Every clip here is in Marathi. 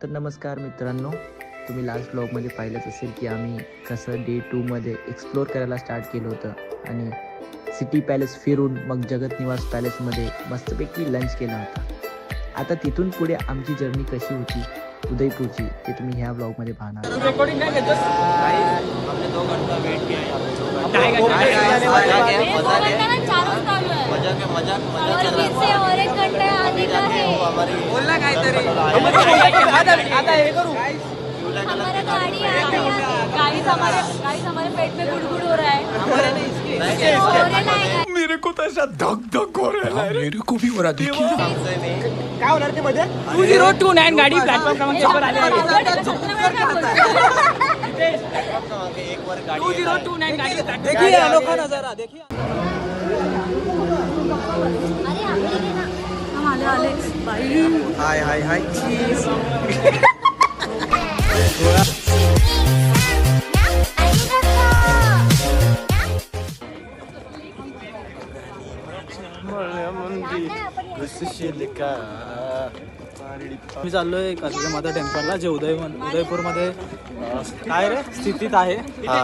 तर नमस्कार मित्रांनो, तुम्ही लास्ट ब्लॉगमध्ये पाहिलंच असेल की आम्ही कसं डे 2मध्ये एक्सप्लोअर करायला स्टार्ट केलं होतं आणि सिटी पॅलेस फिरून मग जगत निवास पॅलेसमध्ये मस्तपैकी लंच केला होता. आता तिथून पुढे आमची जर्नी कशी होती उदयपूरची ते तुम्ही ह्या ब्लॉगमध्ये पाहणार. हमारे पेट में गुड़गुड़ हो रहा है. मेरे को तो ऐसा धक धक हो रहा है. मेरे को भी हो रहा. देखिए काय होणार ते मध्ये 2029 गाडी प्लॅटफॉर्म क्रमांक 1 वर आली आहे. 2029 गाडी देखिए अनोखा नजारा देखिए. हम आले बाई. हाय हाय हाय मी चाललोय कसले माता टेम्पलला जे उदयपूरमध्ये काय रे स्थितीत आहे.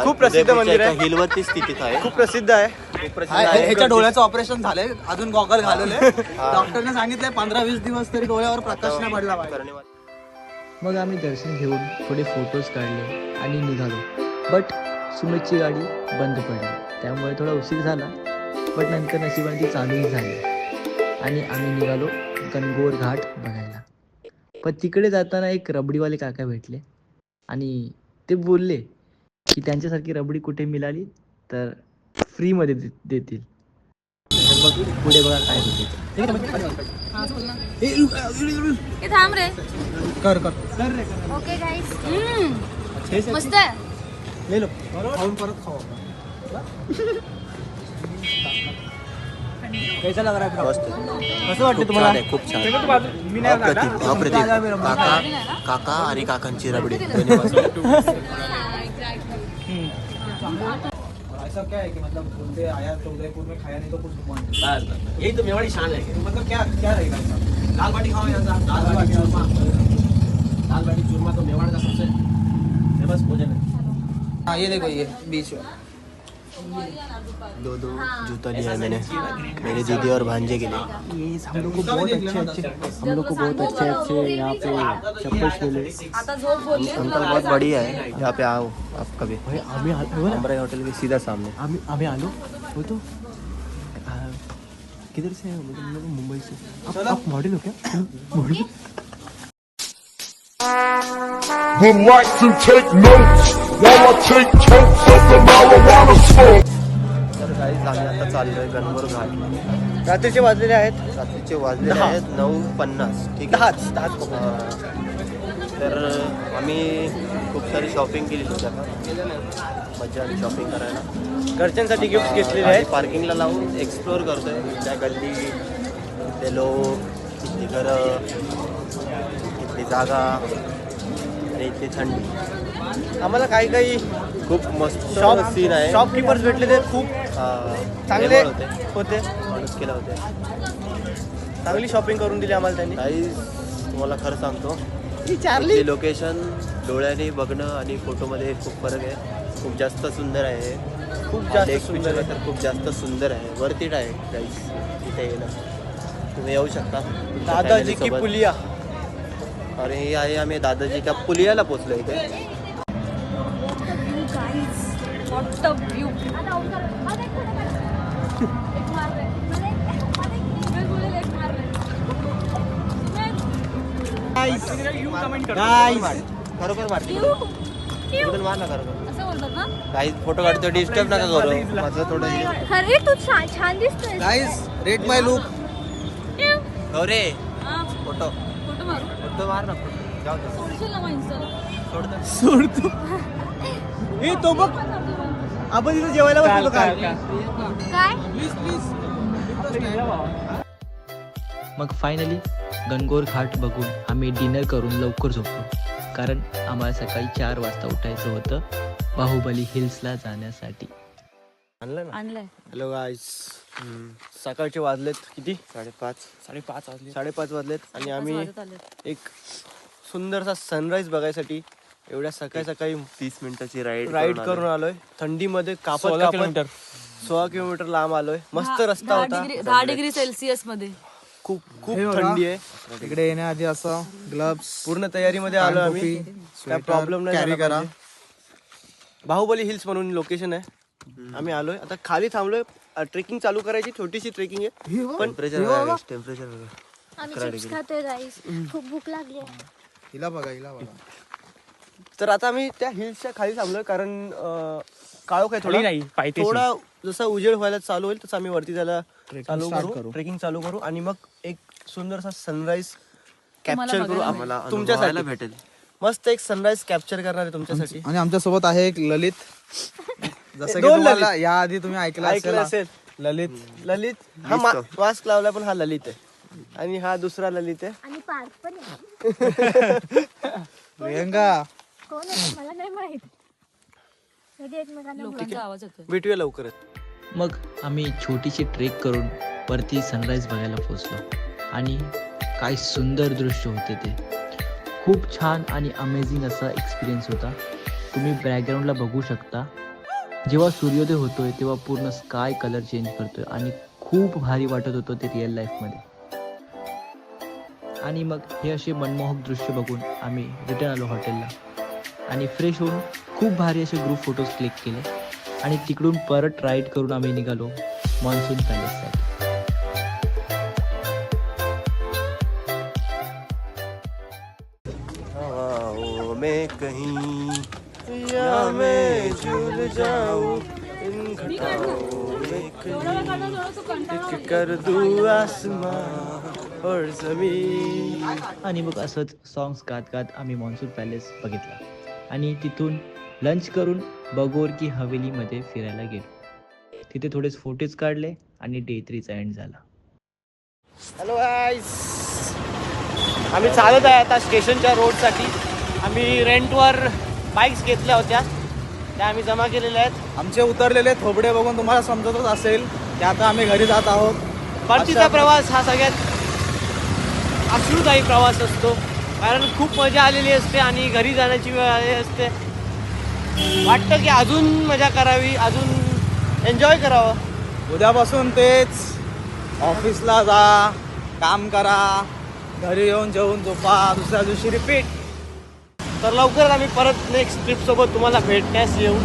खूप प्रसिद्ध मंदिर आहे. हिलवरती स्थितीत आहे. खूप प्रसिद्ध आहे. ह्याच्या डोळ्याचं ऑपरेशन झालंय. अजून गॉगल घालवले. डॉक्टरने सांगितलंय 15-20 दिवस तरी डोळ्यावर प्रकाश नाही पडला पाहिजे. मग आम्ही दर्शन घेऊन थोडे फोटोज काढले आणि निघालो. बट सुमितची गाडी बंद पडली, त्यामुळे थोडा उशीर झाला. बट नंतर नशिबाने ती चालूही झाली आणि आम्ही निघालो गणगौर घाट बघायला. पण तिकडे जाताना एक रबडीवाले काका भेटले आणि ते बोलले की त्यांच्यासारखी रबडी कुठे मिळाली तर फ्रीमध्ये देतील. तर पुढे बघा काय होते. थांब रे. कर ओके गाईस. मस्त आहे. ले लो खाऊन परत खाऊ आपण. कैसा लग रहा है? कसं वाटतं तुम्हाला? खूप छान. अप्रतिम. काका आणि काकांची रबडी. ऐसा क्या है कि मतलब बोलते आया तो उदयपुर में खाया नहीं तो कुछ घुमा. यही तो मेवाड़ी शान है. मतलब क्या रहेगा इसका? दाल बाटी खाओ यहाँ से. दाल बाटी चूरमा तो मेवाड़ का सबसे फेमस भोजन है. हाँ ये देखो ये बीच में दो जूता लिया है मैंने मेरे दीदी और भांजे के लिए. हम लोग को बहुत अच्छे यहाँ पे चप्पल मिले. आता झोप बोलली. अंकल बहुत बढ़िया है. यहाँ पे आओ आप कभी. अमराई होटल के सीधा सामने. अभी आलो वो तो किधर से है? मतलब मुंबई से. आप मॉडल हो क्या? Model. Would like to take notes while I take totes of the marijuana smoke. तर गाईज आम्ही आता चाललोय गणगौर घाट. रात्रीचे वाजलेले आहेत. रात्रीचे वाजलेले आहेत 9:50. ठीक आहे. 10 तर आम्ही खूप सारी शॉपिंग केली होती. मजा आली शॉपिंग करायला. घरच्यांसाठी गिफ्ट घेतलेले आहेत. पार्किंगला लावून एक्सप्लोअर करतोय. त्या गल्ली, ते लोक, इथली घरं, इथली जागा आणि इथली थंडी. आम्हाला काही खूप मस्त सीन आहे. शॉपकीपर्स भेटले ते खूप चांगले होते. मदत केला होते. चांगली शॉपिंग करून दिली आम्हाला त्यांनी. काही तुम्हाला खरं सांगतो, चार्ली लोकेशन डोळ्याने बघणं आणि फोटोमध्ये खूप फरक आहे. खूप जास्त सुंदर आहे. खूप जास्त सुंदर आहे. तर खूप जास्त सुंदर आहे. वर्थ इट आहे गाईस इथे येणं. तुम्ही येऊ शकता. दादाजी की पुलिया. अरे हे आहे आम्ही दादाजी का पुलियाला पोचलो इथे. What a view. खरोखर वाटते. मार ना खरोखर. असं बोलतात ना. काही फोटो काढतो डिस्टर्ब नका करू. माझं थोडं अरे तू छान दिसतोय. गाइस रेट माय लुक. गौरे हा, फोटो फोटो मारू. फोटो मार ना. जाऊ दे. सोडशील ना मग इंस्टाला. सोडतो. ए तो बघ आपण तिथे जेवायला बसलो. काय? प्लीज मग फायनली गणगौर घाट बघून आम्ही डिनर करून लवकर झोपलो, कारण आम्हाला सकाळी 4 वाजता उठायचं होतं बाहुबली हिल्सला जाण्यासाठी. आणलं ना. आणलंय. हॅलो गाईस. सकाळचे वाजलेत किती? 5:30 5:30 वाजलेत आणि आम्ही एक सुंदरसा सनराईज बघायसाठी एवढ्या सकाळी सकाळी 30 मिनिटाची राईड राईड करून आलोय. थंडीमध्ये कापत 16 किलोमीटर लांब आलोय. मस्त रस्ता होता. 10 डिग्री सेल्सिअस मध्ये. खूप खूप थंडी आहे. इकडे येण्याआधी असं ग्लव्स पूर्ण तयारीमध्ये आलो आम्ही. काय प्रॉब्लेम नाही कॅरी झाला करा. पाहिजे. बाहुबली हिल्स म्हणून लोकेशन आहे. आम्ही आलोय आता खाली थांबलोय. ट्रेकिंग चालू करायची छोटीशी ट्रेकिंग आहे पण टेम्परेचर आम्ही चिप्स खातोय गाईस. खूप भूक लागली आहे. हिला बघा. तर आता आम्ही त्या हिल्सच्या खाली थांबलोय कारण काळोख आहे थोडा जसा उजेड व्हायला चालू होईल तसं आम्ही वरती जायला चालू करू. ट्रेकिंग चालू करू आणि मग एक सुंदरसा सनराईज कॅप्चर करू आम्हाला तुमच्यासाठी. भेटेल. मस्त एक सनराईज कॅप्चर करणार आहे तुमच्यासाठी. आणि आमच्या सोबत आहे एक ललित. जसं की दोन तुम्हाला या आधी तुम्ही ऐकलं ऐकलं असेल असेल ललित हा मास्क लावला पण हा ललित आहे आणि हा दुसरा ललित आहे. आणि पार्क पण आहे. प्रियंका. कोण आहे मला नाही माहित. कधी एकमेकांना लोकांचा आवाज येतोय. भेटूया लवकरच. मग आम्ही छोटीशी ट्रेक करून वरती सनराईज बघायला पोचलो आणि काय सुंदर दृश्य होते ते. खूप छान आणि अमेझिंग असा एक्सपिरियन्स होता. तुम्ही बॅकग्राऊंडला बघू शकता. जेव्हा सूर्योदय होतोय तेव्हा पूर्ण स्काय कलर चेंज करतोय आणि खूप भारी वाटत होतं ते रिअल लाईफमध्ये. आणि मग हे असे मनमोहक दृश्य बघून आम्ही रिटर्न आलो हॉटेलला आणि फ्रेश होऊन खूप भारी असे ग्रुप फोटोज क्लिक केले आणि तिकडून परत राईड करून आम्ही निघालो मॉन्सून पॅलेससाठी. हवाओं में कहीं या मैं झूल जाऊं इन घटाओं में कहीं एक कर दूं आसमां और जमीन. आणि मग असंच सॉंग्स गात गात आम्ही मॉन्सून पॅलेस बघितला आणि तिथून लंच करून बगोर की हवेलीमध्ये फिरायला गेलो. तिथे थोडेच फोटोज काढले आणि डे 3चा एंड झाला. हॅलो गाईस, आम्ही चालत आहे आता स्टेशनच्या रोडसाठी. आम्ही रेंटवर बाईक्स घेतल्या होत्या त्या आम्ही जमा केलेल्या आहेत. आमचे उतरलेले थोबडे बघून तुम्हाला समजतच असेल की आता आम्ही घरी जात आहोत. परतीचा प्रवास हा सगळ्यात अश्रुदायी प्रवास असतो कारण खूप मजा आलेली असते आणि घरी जाण्याची वेळ आलेली असते. वाटतं की अजून मजा करावी, अजून एन्जॉय करावं. उद्यापासून तेच ऑफिसला जा, काम करा, घरी येऊन जेवून झोपा, दुसऱ्या दिवशी रिपीट. तर लवकरच आम्ही परत नेक्स्ट ट्रिपसोबत तुम्हाला भेटण्यास येऊ.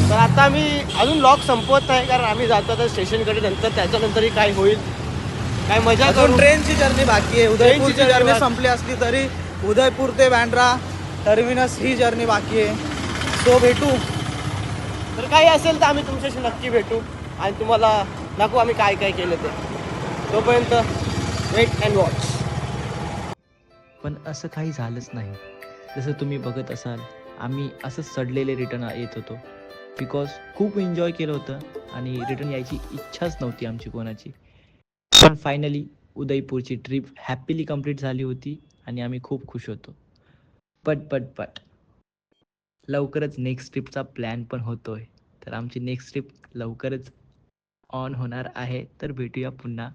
तर आता आम्ही अजून लॉक संपवत नाही कारण आम्ही जातो आता स्टेशनकडे. नंतर त्याच्यानंतरही काय होईल, काय मजा अजून करू. ट्रेनची जर्नी बाकी आहे. उदयपूरची journey जर्नी बाकी. संपली असली तरी उदयपूर ते बँड्रा टर्मिनस ही जर्नी बाकी आहे. सो भेटू. तर काही असेल तर आम्ही तुमच्याशी नक्की भेटू आणि तुम्हाला दाखवू आम्ही काय काय केलं ते. तोपर्यंत वेट अँड वॉच. पण असं काही झालंच नाही. जसं तुम्ही बघत असाल आम्ही असंच सडलेले रिटर्न येत होतो बिकॉज खूप एन्जॉय केलं होतं आणि रिटर्न यायची इच्छाच नव्हती आमची कोणाची. पण फायनली उदयपूरची ट्रिप हॅपीली कंप्लीट झाली होती आणि आम्ही खूप खुश होतो. बट लवकरच नेक्स्ट ट्रिपचा प्लॅन पण होतोय. तर आमची नेक्स्ट ट्रिप लवकरच ऑन होणार आहे. तर भेटूया पुन्हा.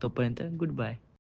तोपर्यंत गुड बाय.